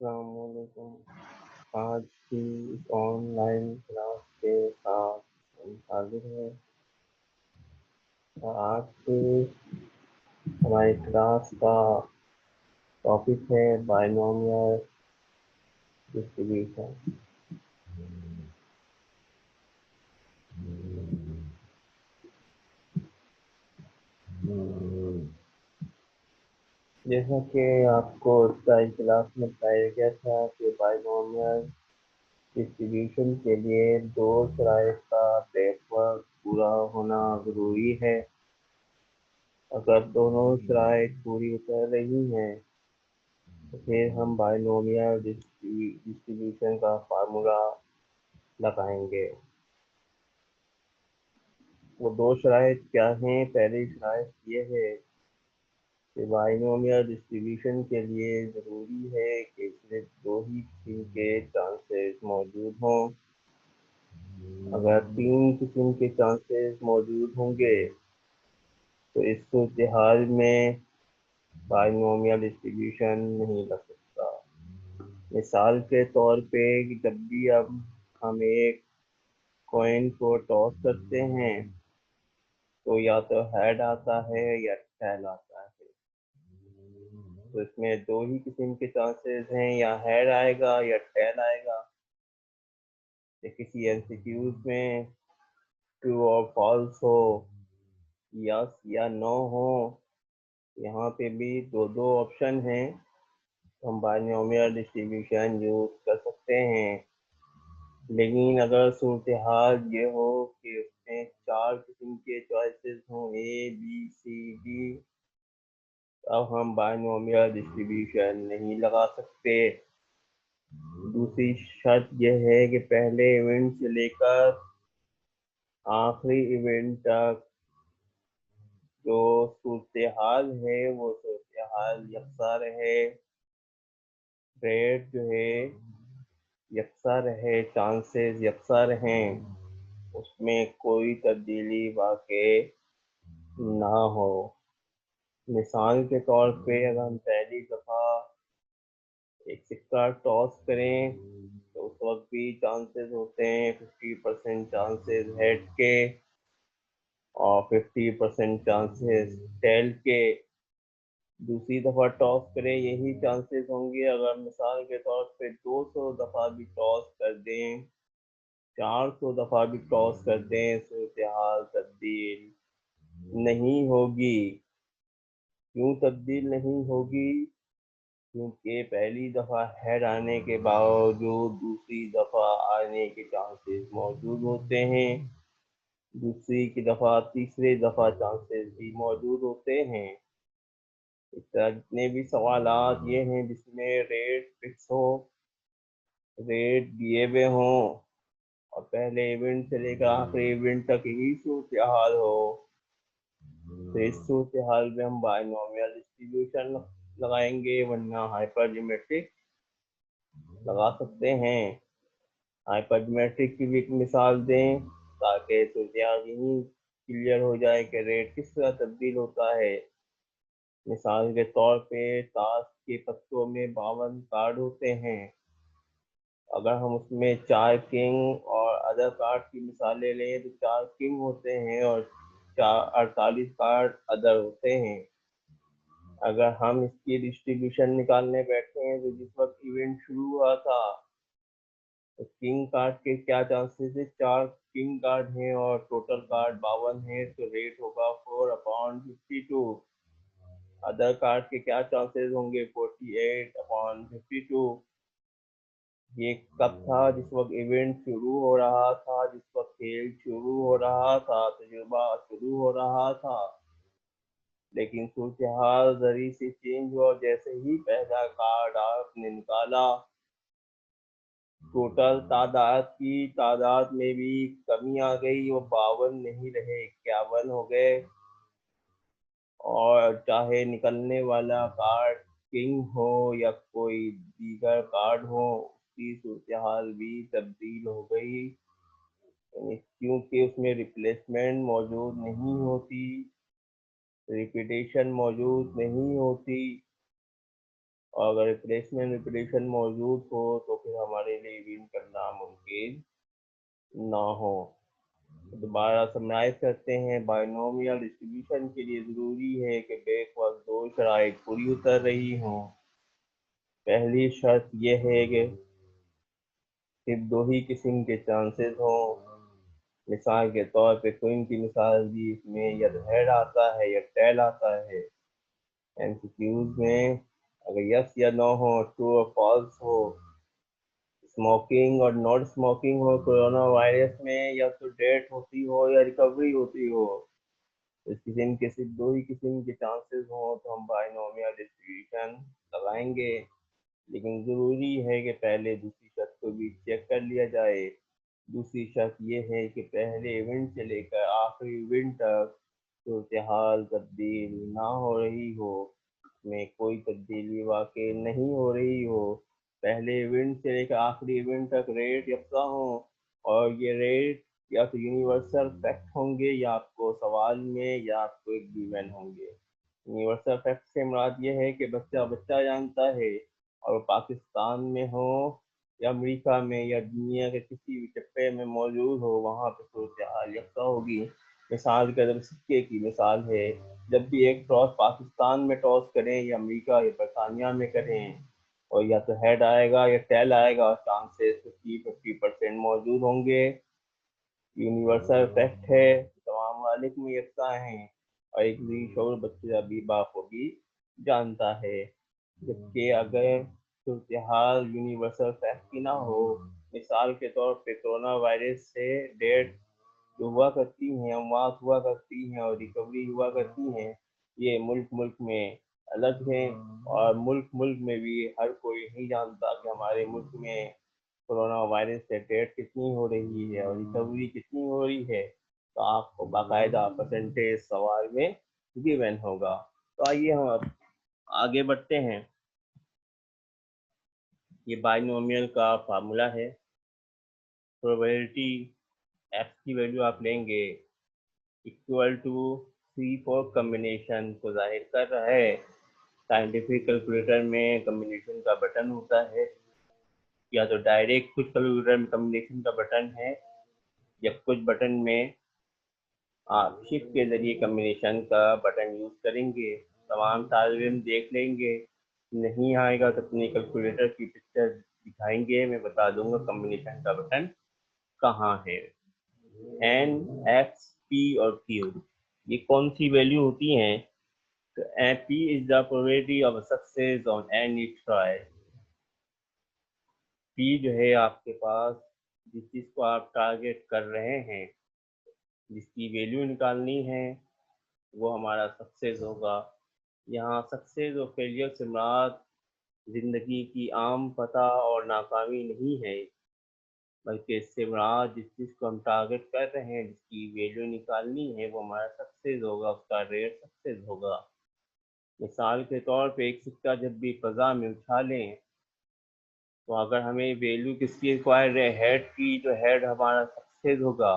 अस्सलामुअलैकुम। आज की इस ऑनलाइन क्लास के साथ हम हाजिर हैं। आज की हमारी क्लास का टॉपिक है बायनोमियल डिस्ट्रीब्यूशन। जैसा कि आपको इस क्लास में बताया गया था कि बायनोमियल डिस्ट्रीब्यूशन के लिए दो शराइत का नेटवर्क पूरा होना ज़रूरी है। अगर दोनों शराइत पूरी उतर रही हैं तो फिर हम बायनोमियल डिस्ट्रीब्यूशन का फार्मूला लगाएंगे। वो दो शराइत क्या हैं? पहली शराइत ये है कि बायनोमियल डिस्ट्रीब्यूशन के लिए ज़रूरी है कि सिर्फ दो ही किस्म के चांसेस मौजूद हों। अगर तीन किस्म के चांसेस मौजूद होंगे तो इस सूरत हाल में बायनोमियल डिस्ट्रीब्यूशन नहीं लग सकता। मिसाल के तौर पे जब भी अब हम एक कॉइन को टॉस करते हैं तो या तो हेड आता है या टेल आता है। तो इसमें दो ही किस्म के चांसेस हैं, या हेड आएगा या टेल आएगा। किसी एमसीक्यूज में ट्रू और फॉल्स हो, यस या नो हो, यहाँ पे भी दो दो ऑप्शन हैं। हम बायनोमियल डिस्ट्रीब्यूशन यूज कर सकते हैं। लेकिन अगर सूरत हाल ये हो कि उसमें चार किस्म के चॉइसेस हों, ए बी सी डी, अब हम बायनोमियल डिस्ट्रीब्यूशन नहीं लगा सकते। दूसरी शर्त यह है कि पहले इवेंट से लेकर आखिरी इवेंट तक जो सूरत हाल है वो सूरत हाल यकसा रहे, रेट जो है यकसा रहे, चांसेस यकसा रहें, उसमें कोई तब्दीली वाक़ई ना हो। मिसाल के तौर पे अगर हम पहली दफ़ा एक सिक्का टॉस करें तो उस वक्त भी चांसेस होते हैं 50% चांसेस हेड के और 50% चांसेस टेल के। दूसरी दफ़ा टॉस करें, यही चांसेस होंगे। अगर मिसाल के तौर पे 200 दफ़ा भी टॉस कर दें, 400 दफ़ा भी टॉस कर दें, सूरत हाल तब्दील नहीं होगी। क्यों तब्दील नहीं होगी? क्योंकि पहली दफ़ा हेड आने के बावजूद दूसरी दफ़ा आने के चांसेस मौजूद होते हैं, दूसरी की दफ़ा तीसरी दफ़ा चांसेस भी मौजूद होते हैं। इस तरह जितने भी सवालात ये हैं जिसमें रेट फिक्स हो, रेट दिए हुए हों और पहले इवेंट से लेकर आखिरी इवेंट तक यही सूरत हाल हो, तो इस सूरत हाल में हम बायनोमियल डिस्ट्रीब्यूशन लगाएंगे, वरना हाइपर जियोमेट्रिक लगा सकते हैं। हाइपरमेट्रिक की भी एक मिसाल दें ताकि सूरत यही क्लियर हो जाए कि रेट किस तरह तब्दील होता है। मिसाल के तौर पे ताश के पत्तों में 52 कार्ड होते हैं। अगर हम उसमें 4 किंग और अदर कार्ड की मिसालें लें तो 4 किंग होते हैं और 48 कार्ड अदर होते हैं। अगर हम इसकी डिस्ट्रीब्यूशन निकालने बैठे हैं तो जिस वक्त इवेंट शुरू हुआ था तो किंग कार्ड के क्या चांसेस है? 4 किंग कार्ड हैं और टोटल कार्ड 52 है, तो रेट होगा 4/52। अदर कार्ड के क्या चांसेस होंगे? 48/52। ये कब था? जिस वक्त इवेंट शुरू हो रहा था, जिस वक्त खेल शुरू हो रहा था, तजुर्बा शुरू हो रहा था। लेकिन सूरत हाल जरी से चेंज हुआ, जैसे ही पहला कार्ड आपने निकाला टोटल तादाद में भी कमी आ गई, वो 52 नहीं रहे, 51 हो गए। और चाहे निकलने वाला कार्ड किंग हो या कोई दीगर कार्ड हो, उसकी सूरत हाल भी तब्दील हो गई, क्योंकि उसमें रिप्लेसमेंट मौजूद नहीं होती, रिपीटेशन मौजूद नहीं होती। और अगर रिप्लेसमेंट रिपीटेशन मौजूद हो तो फिर हमारे लिए विन करना मुमकिन ना हो। दोबारा समराइज करते हैं, बाइनोमियल डिस्ट्रीब्यूशन के लिए ज़रूरी है कि बेक वक्त दो शराइत पूरी उतर रही हों। पहली शर्त यह है कि सिर्फ दो ही किस्म के चांसेस हों। मिसाल के तौर पे क्वीन की मिसाल दी, इसमें या तो हेड आता है या टेल आता है। एमसीक्यूज में अगर यस या नो हो, ट्रू और फॉल्स हो, स्मोकिंग और नॉट स्मोकिंग हो कोरोना वायरस में, या तो डेथ होती हो या रिकवरी होती हो, इस किस्म के सिर्फ दो ही किस्म के चांसेस हो तो हम बाइनोमियल डिस्ट्रीब्यूशन लगाएंगे। लेकिन ज़रूरी है कि पहले दूसरी शर्त को भी चेक कर लिया जाए। दूसरी शर्त यह है कि पहले इवेंट से लेकर आखिरी इवेंट तक सूरत हाल तब्दील ना हो रही हो, में कोई तब्दीली वाकई नहीं हो रही हो। पहले इवेंट से लेकर आखिरी इवेंट तक रेट यकसा हो, और ये रेट या तो यूनिवर्सल फैक्ट होंगे या आपको सवाल में या आपको एक गिवन होंगे। यूनिवर्सल फैक्ट से मुराद ये है कि बच्चा बच्चा जानता है, और वो पाकिस्तान में हो या अमेरिका में या दुनिया के किसी भी टप्पे में मौजूद हो, वहाँ पर सूरत हाल यकसा होगी। मिसाल के अगर सिक्के की मिसाल है, जब भी एक टॉस पाकिस्तान में टॉस करें या अमेरिका या बरतानिया में करें, और या तो हेड आएगा या टेल आएगा, और चांसेस 50-50% मौजूद होंगे। यूनिवर्सल फैक्ट है, तमाम मालिक में यकसा हैं, और एक भी शोर बच्चा भी बाखूबी जानता है। जबकि अगर सूरत हाल यूनिवर्सल फैक्ट की ना हो, मिसाल के तौर पे कोरोना वायरस से डेथ जो हुआ करती हैं, अमवात हुआ करती हैं और रिकवरी हुआ करती हैं, ये मुल्क मुल्क में अलग हैं। और मुल्क मुल्क में भी हर कोई नहीं जानता कि हमारे मुल्क में कोरोना वायरस से डेथ कितनी हो रही है और रिकवरी कितनी हो रही है। तो आपको बाकायदा परसेंटेज सवाल में गिवन होगा। तो आइए हम अब आगे बढ़ते हैं। ये बाइनोमियल का फार्मूला है। प्रोबेबिलिटी एक्स की वैल्यू आप लेंगे इक्वल टू C4 कम्बिनेशन को जाहिर कर रहा है। साइंटिफिक कैलकुलेटर में कम्बिनेशन का बटन होता है, या तो डायरेक्ट कुछ कैलकुलेटर में कम्बिनेशन का बटन है, या कुछ बटन में आप शिफ्ट के जरिए कम्बिनेशन का बटन यूज करेंगे। तमाम तालिब इल्म देख लेंगे, नहीं आएगा तो अपनी कैलकुलेटर की पिक्चर दिखाएंगे, मैं बता दूंगा कम्बिनेशन का बटन कहाँ है। एन, एक्स, पी और क्यू, ये कौन सी वैल्यू होती हैं? तो P is the probability of success on any trial. P जो है आपके पास जिस चीज़ को आप टारगेट कर रहे हैं, जिसकी वैल्यू निकालनी है, वो हमारा सक्सेस होगा। यहाँ सक्सेस और फेलियर से मुराद ज़िंदगी की आम पता और नाकामी नहीं है, बल्कि इससे मुराद जिस चीज़ को हम टारगेट कर रहे हैं, जिसकी वैल्यू निकालनी है, वो हमारा सक्सेस होगा, उसका रेट सक्सेस होगा। मिसाल के तौर पे एक सिक्का जब भी फ़ज़ा में उछालें, तो अगर हमें वैल्यू किसकी रिक्वायर है, हेड की, तो हेड हमारा सक्सेस होगा।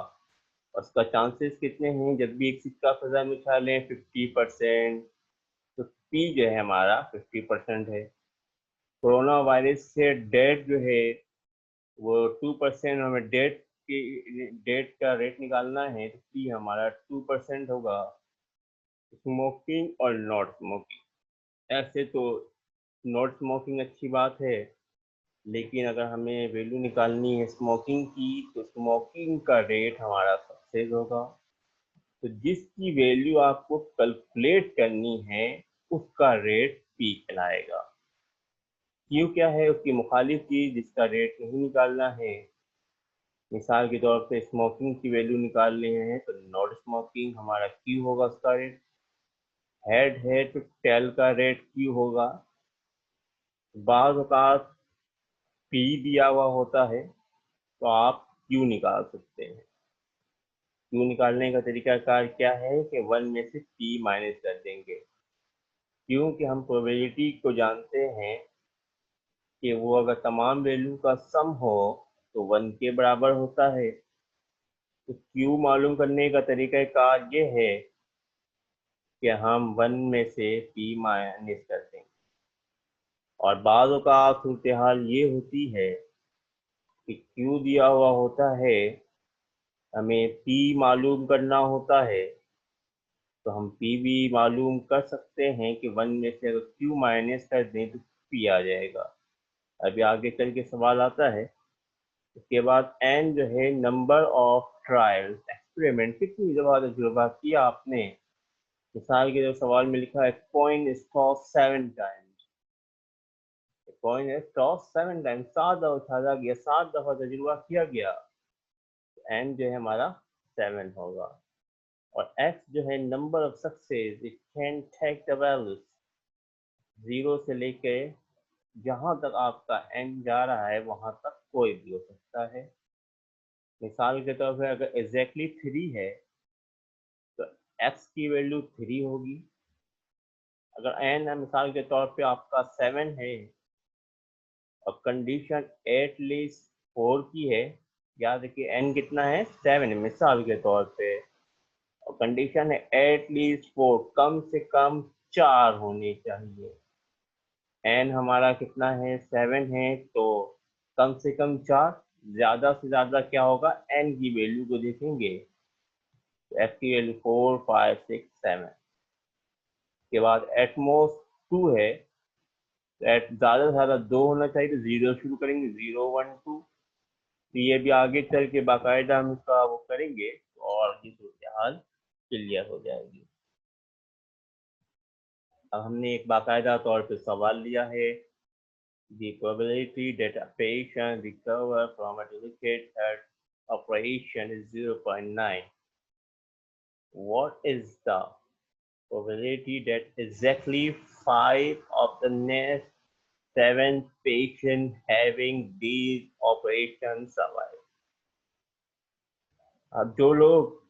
उसका चांसेस कितने हैं? जब भी एक सिक्का फ़ज़ा में उछालें 50%, तो पी जो है हमारा 50% है। कोरोना वायरस से डेथ जो है वो 2%, हमें डेथ का रेट निकालना है, तो पी हमारा 2% होगा। स्मोकिंग और नॉट स्मोकिंग, ऐसे तो नॉट स्मोकिंग अच्छी बात है, लेकिन अगर हमें वैल्यू निकालनी है स्मोकिंग की, तो स्मोकिंग का रेट हमारा सक्सेस होगा। तो जिसकी वैल्यू आपको कैलकुलेट करनी है, उसका रेट पी कहलाएगा। क्यू क्या है? उसकी मुखालिफ चीज जिसका रेट नहीं निकालना है। मिसाल के तौर पे स्मोकिंग की वैल्यू निकाल रहे हैं, तो नॉट स्मोकिंग हमारा क्यू होगा, उसका रेट। हेड है तो टेल का रेट क्यू होगा। बाज़ औक़ात पी दिया हुआ होता है, तो आप क्यू निकाल सकते हैं। क्यू निकालने का तरीकाकार क्या है कि 1 में से पी माइनस कर देंगे, क्योंकि हम प्रोबेबिलिटी को जानते हैं कि वो अगर तमाम वैल्यू का सम हो तो 1 के बराबर होता है। तो क्यू मालूम करने का तरीकाकार ये है कि हम 1 में से पी माइनस कर देंगे, और बाज़ औक़ात सूरत हाल ये होती है कि Q दिया हुआ होता है, हमें P मालूम करना होता है, तो हम P भी मालूम कर सकते हैं कि 1 में से अगर Q माइनस कर दें तो P आ जाएगा। अभी आगे चल के सवाल आता है। उसके बाद N जो है नंबर ऑफ ट्रायल्स, एक्सपेरिमेंट, कितनी दफ़ा तजुर्बा किया आपने। मिसाल के जो सवाल में लिखा है coin is toss 7 times, coin is toss 7 times, 7 दफ़ा उछाला गया, 7 दफ़ा तजुर्बा किया गया, तो N जो है हमारा 7 होगा। और X जो है number of success, it can take the values 0 से लेके जहाँ तक आपका N जा रहा है वहाँ तक कोई भी हो सकता है। मिसाल के तौर पर अगर एग्जैक्टली 3 है तो X की वैल्यू 3 होगी। अगर N मिसाल के तौर पे आपका 7 है और कंडीशन एटलीस्ट 4 की है, याद रखिए N कितना है 7 है मिसाल के तौर पे, और कंडीशन है एटलीस्ट 4, कम से कम 4 होने चाहिए। N हमारा कितना है 7 है, तो कम से कम 4, ज़्यादा से ज़्यादा क्या होगा N की वैल्यू को देखेंगे, तो F की वैल्यू 4, 5, 6, 7 के बाद एटमोस्ट 2 है, ज़्यादा से ज़्यादा 2 होना चाहिए, तो 0 शुरू करेंगे 0, 1, 2। तो ये भी आगे चल के बाकायदा हम इसका वो करेंगे और ये सूरत हाल क्लियर हो जाएगी। अब हमने एक बाकायदा तौर पे सवाल लिया है, the probability that a patient recover from a delicate heart operation is 0.9. What is the probability that exactly 5 of the next 7 patients having these operations survive? अब जो लोग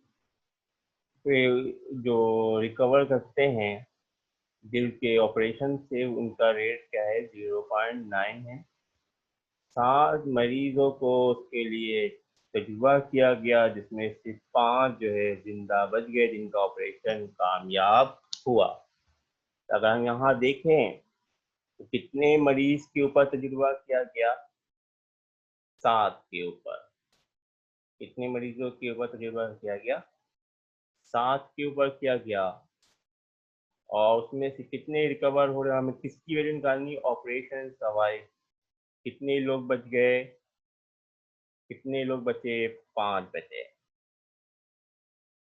जो रिकवर करते हैं दिल के ऑपरेशन से, उनका रेट क्या है 0.9 है। 7 मरीजों को उसके लिए तजुर्बा किया गया, जिसमें से 5 जो है जिंदा बच गए, जिनका ऑपरेशन कामयाब हुआ। अगर हम यहाँ देखें तो कितने मरीज के ऊपर तजुर्बा किया गया, 7 के ऊपर। कितने मरीजों के ऊपर तजुर्बा किया गया, 7 के ऊपर किया गया। और उसमें से कितने रिकवर हो रहे हैं, हमें किसकी वजह निकालनी, ऑपरेशन सर्वाइव। कितने लोग बच गए, कितने लोग बचे, 5 बचे।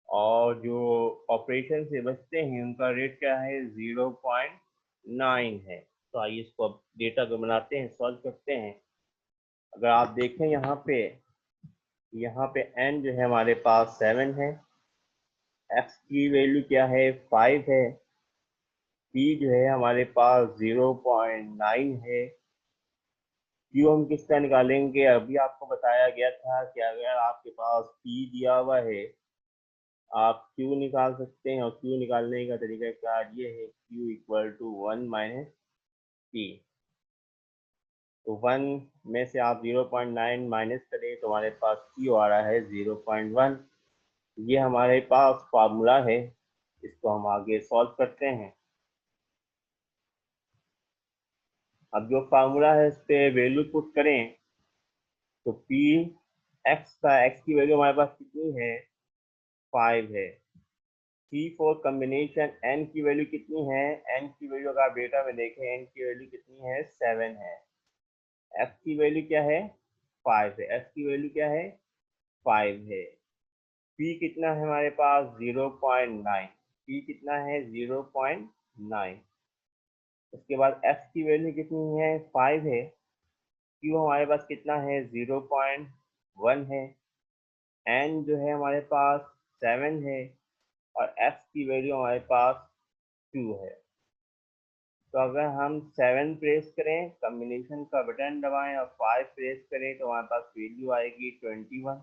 और जो ऑपरेशन से बचते हैं उनका रेट क्या है 0.9 है। तो आइए इसको अब डेटा को बनाते हैं, सॉल्व करते हैं। अगर आप देखें यहाँ पे n जो है हमारे पास 7 है, x की वैल्यू क्या है 5 है, p जो है हमारे पास 0.9 है। q हम किस तरह निकालेंगे, अभी आपको बताया गया था कि अगर आपके पास p दिया हुआ है आप Q निकाल सकते हैं, और Q निकालने का तरीका कार ये है Q equal to 1 minus P। तो 1 में से आप 0.9 माइनस करें तो हमारे पास Q आ रहा है 0.1। ये हमारे पास फार्मूला है, इसको हम आगे सॉल्व करते हैं। अब जो फार्मूला है इस पे वैल्यू पुट करें तो P x की वैल्यू हमारे पास कितनी है 5 है। C4 कॉम्बिनेशन n की वैल्यू कितनी है, n की वैल्यू अगर आप डेटा में देखें n की वैल्यू कितनी है 7 है। f की वैल्यू क्या है 5 है, f की वैल्यू क्या है 5 है। p कितना है हमारे पास 0.9, p कितना है 0.9। उसके बाद f की वैल्यू कितनी है 5 है, q हमारे पास कितना है 0.1 है, n जो है हमारे पास 7 है, और f की वैल्यू हमारे पास 2 है। तो अगर हम 7 प्रेस करें, कॉम्बिनेशन का बटन दबाएं और 5 प्रेस करें तो हमारे पास वैल्यू आएगी 21।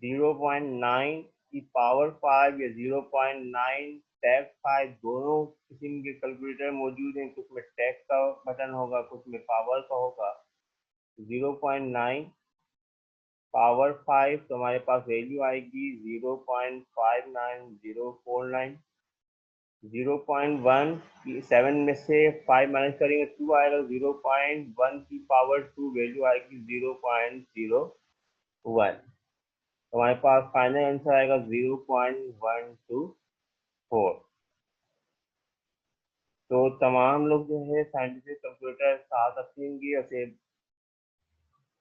0.9 की पावर 5 या 0.9 टैग 5 दोनों किस्म के कैलकुलेटर मौजूद हैं, कुछ में टैग का बटन होगा, कुछ में पावर का होगा। 0.9 पावर 5 तो हमारे पास वैल्यू आएगी 0.59049। 0.1 की 7 में से 5 माइनस करेंगे 2 आएगा, 0.1 की पावर 2 वैल्यू आएगी 0.01। तो हमारे पास फाइनल आंसर आएगा 0.124। तो तमाम लोग जो है साइंटिफिक कंप्यूटर साथ रखेंगे, उसे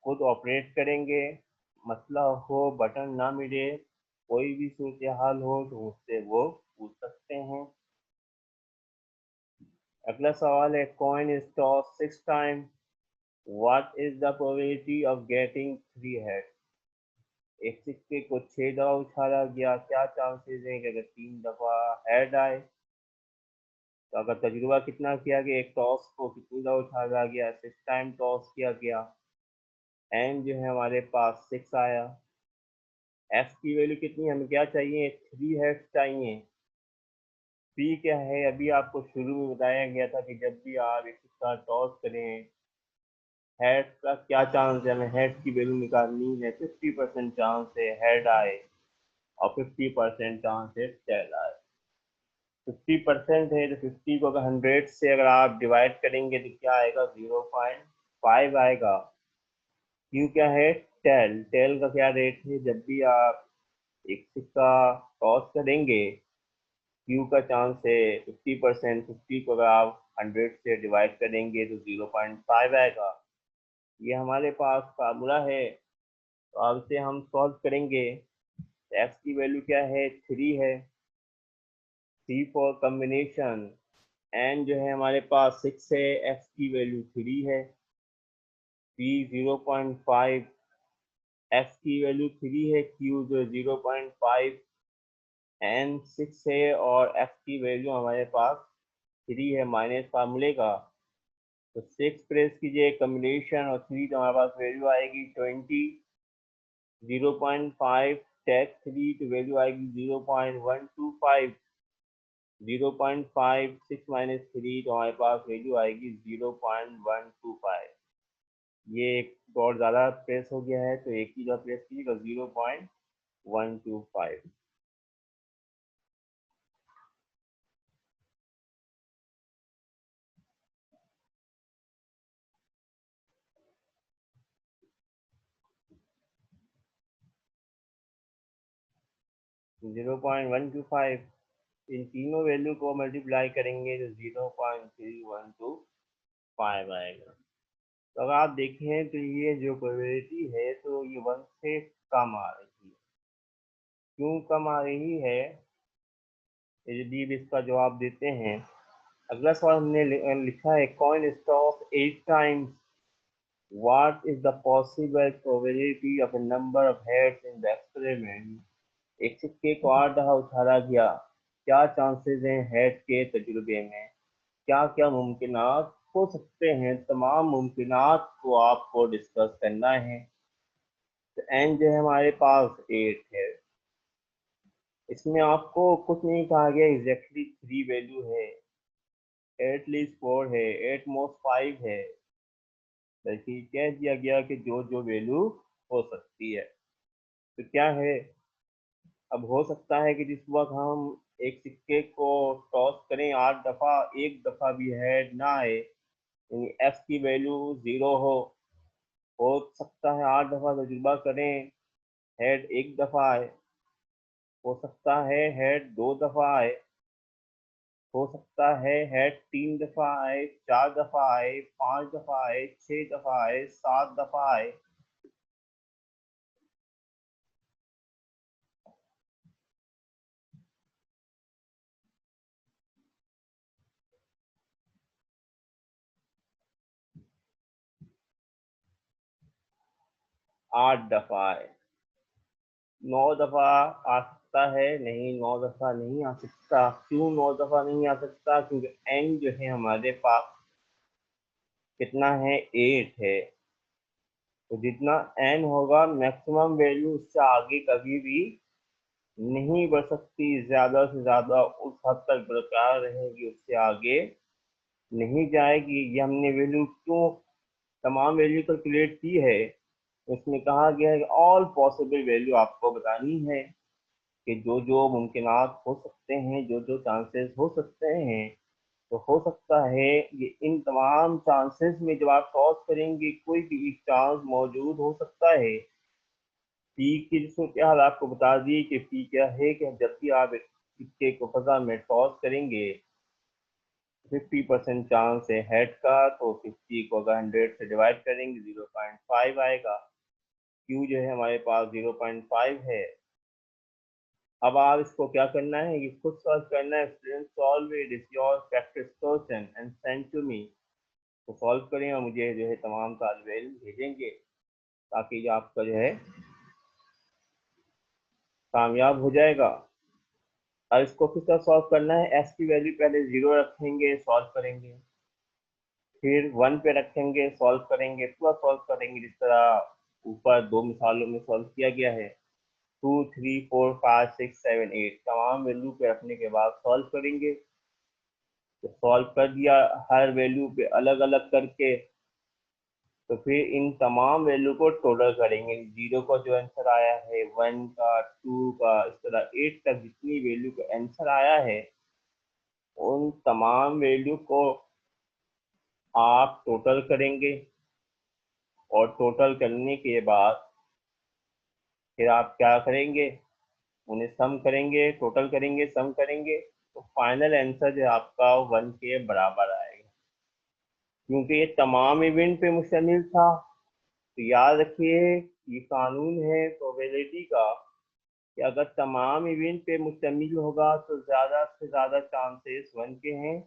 खुद ऑपरेट करेंगे। मसला हो, बटन ना मिले, कोई भी सूरत हाल हो तो उससे वो पूछ सकते हैं। अगला सवाल है, coin is toss 6 time, what is the probability of getting 3 head. एक सिक्के को 6 दफा उछाला गया, क्या चांसेस हैं कि अगर 3 दफा हेड आए। तो अगर तजुर्बा कितना किया गया, एक टॉस को कितनी दफा उछाला गया, 6 टाइम टॉस किया गया, एंड जो है हमारे पास 6 आया। एफ की वैल्यू कितनी, हमें क्या चाहिए, 3 हेड चाहिए। पी क्या है, अभी आपको शुरू में बताया गया था कि जब भी आप एक सिक्का टॉस करें, हेड का क्या चांस है, हमें हेड की वैल्यू निकालनी है। 50% चांस है हेड आए और 50% चांस है टेल आए। 50% है तो 50 को अगर 100 से अगर आप डिवाइड करेंगे तो क्या आएगा, 0.5 आएगा। क्यू क्या है, टेल। टेल का क्या रेट है, जब भी आप एक सिक्का टॉस करेंगे, क्यू का चांस है 50%। 50 को अगर आप 100 से डिवाइड करेंगे तो 0.5 आएगा। ये हमारे पास फार्मूला है। तो अब से हम सॉल्व करेंगे। एक्स की वैल्यू क्या है, 3 है। सी फॉर कम्बिनेशन, एन जो है हमारे पास 6 है, एक्स की वैल्यू 3 है। पी 0.5, एक्स की वैल्यू 3 है, क्यू जो 0.5, एन 6 है और एक्स की वैल्यू हमारे पास 3 है माइनस फार्मूले का। तो 6 प्रेस कीजिए कम्बिनेशन और 3, तो हमारे पास वैल्यू आएगी 20। 0.5 टेक 3 तो वैल्यू आएगी 0.125। 0.5 6 माइनस 3 तो हमारे पास वैल्यू आएगी 0.125। ये एक और ज़्यादा प्रेस हो गया है तो एक ही जगह प्रेस कीजिएगा, 0.125। 0.125, इन तीनों वैल्यू को मल्टीप्लाई करेंगे तो 0.3125 आएगा। तो अगर आप देखें तो ये जो प्रोबेबिलिटी है तो ये 1 से कम आ रही है। क्यों कम आ रही है, यदि इसका जवाब देते हैं। अगला सवाल हमने लिखा है, coin stock 8 times, what is the possible probability of a number of heads in the experiment। एक सिक्के को 8 दफा उछाला गया, क्या चांसेस हैं हेड के तजुर्बे में, क्या क्या मुमकिनात हो सकते हैं। तमाम मुमकिनात को आपको डिस्कस करना है। तो एन जो है हमारे पास 8 है। इसमें आपको कुछ नहीं कहा गया, एग्जैक्टली 3 वैल्यू है, एटलीस्ट 4 है, एट मोस्ट 5 है, बल्कि कह दिया गया कि जो जो वैल्यू हो सकती है। तो क्या है, अब हो सकता है कि जिस वक्त हम एक सिक्के को टॉस करें 8 दफा, एक दफा भी हेड ना आए, यानी एफ की वैल्यू 0 हो सकता है 8 दफा तजुर्बा करें, हेड एक दफा आए, हो सकता है हेड 2 दफा आए, हो सकता है हेड 3 दफा आए, 4 दफा आए, 5 दफा आए, 6 दफा आए, 7 दफा आए। 8 दफा आए, 9 दफा आ सकता है, नहीं 9 दफा नहीं आ सकता। क्यों 9 दफा नहीं आ सकता, क्योंकि एन जो है हमारे पास कितना है, 8 है। तो जितना एन होगा मैक्सिमम वैल्यू, उससे आगे कभी भी नहीं बढ़ सकती, ज्यादा से ज्यादा उस हद तक बरकरार रहेगी, उससे आगे नहीं जाएगी। ये हमने वैल्यू क्यों तमाम वैल्यू कैलकुलेट की है, उसमें कहा गया है कि ऑल पॉसिबल वैल्यू आपको बतानी है। कि जो जो मुमकिनात हो सकते हैं, जो जो चांसेस हो सकते हैं, तो हो सकता है ये इन तमाम चांसेस में जब आप टॉस करेंगे कोई भी एक चांस मौजूद हो सकता है। पी की सूरत हाल आपको बता दी कि पी क्या है कि जब भी आप एक सिक्के को फजा में टॉस करेंगे 50% चांस है हेड का, तो 50 को अगर 100 से डिवाइड करेंगे 0.5 आएगा। क्यू जो है हमारे पास 0.5 है। अब आप इसको क्या करना है, ये खुद सॉल्व करना है। Student solve it, is your practice question and send to me. तो सॉल्व करें और मुझे जो है तमाम तालिब इल्म भेजेंगे ताकि ये आपका जो है कामयाब हो जाएगा। अब इसको किस तरह सॉल्व करना है, एस की वैल्यू पहले 0 रखेंगे, सॉल्व करेंगे, फिर 1 पे रखेंगे, सॉल्व करेंगे, पूरा सॉल्व करेंगे जिस तरह ऊपर दो मिसालों में सॉल्व किया गया है। 2 3 4 5 6 7 8 तमाम वैल्यू पे रखने के बाद सॉल्व करेंगे। तो सॉल्व कर दिया हर वैल्यू पे अलग अलग करके, तो फिर इन तमाम वैल्यू को टोटल करेंगे। 0 का जो आंसर आया है, 1 का, 2 का, इस तरह 8 तक जितनी वैल्यू का आंसर आया है उन तमाम वैल्यू को आप टोटल करेंगे। और टोटल करने के बाद फिर आप क्या करेंगे, उन्हें सम करेंगे, टोटल करेंगे, सम करेंगे, तो फाइनल आंसर जो आपका 1 के बराबर आएगा। क्योंकि ये तमाम इवेंट पे मुश्तमिल था, तो याद रखिए ये कानून है प्रोबेबिलिटी का कि अगर तमाम इवेंट पे मुश्तमिल होगा तो ज़्यादा से ज़्यादा चांसेस 1 के हैं,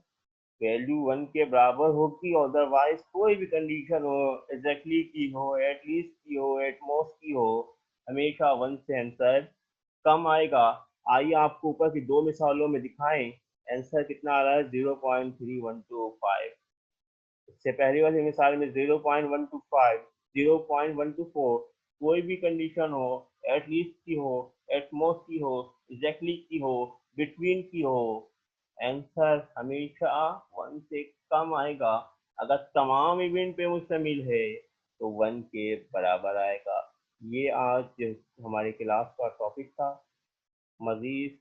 वैल्यू 1 के बराबर होगी। अदरवाइज कोई भी कंडीशन हो, एग्जैक्टली की हो, एटलीस्ट की हो, एटमोस्ट की हो, हमेशा 1 से आंसर कम आएगा। आइए आपको ऊपर की दो मिसालों में दिखाएं आंसर कितना आ रहा है, 0.3125। इससे पहली वाली मिसाल में 0.125, 0.124, कोई भी कंडीशन हो, एटलीस्ट की हो, एटमोस्ट की हो, एग्जैक्टली की हो, बिटवीन की हो, आंसर हमेशा 1 से कम आएगा। अगर तमाम इवेंट पे मुश्तमिल है तो 1 के बराबर आएगा। ये आज हमारी क्लास का टॉपिक था। मजीद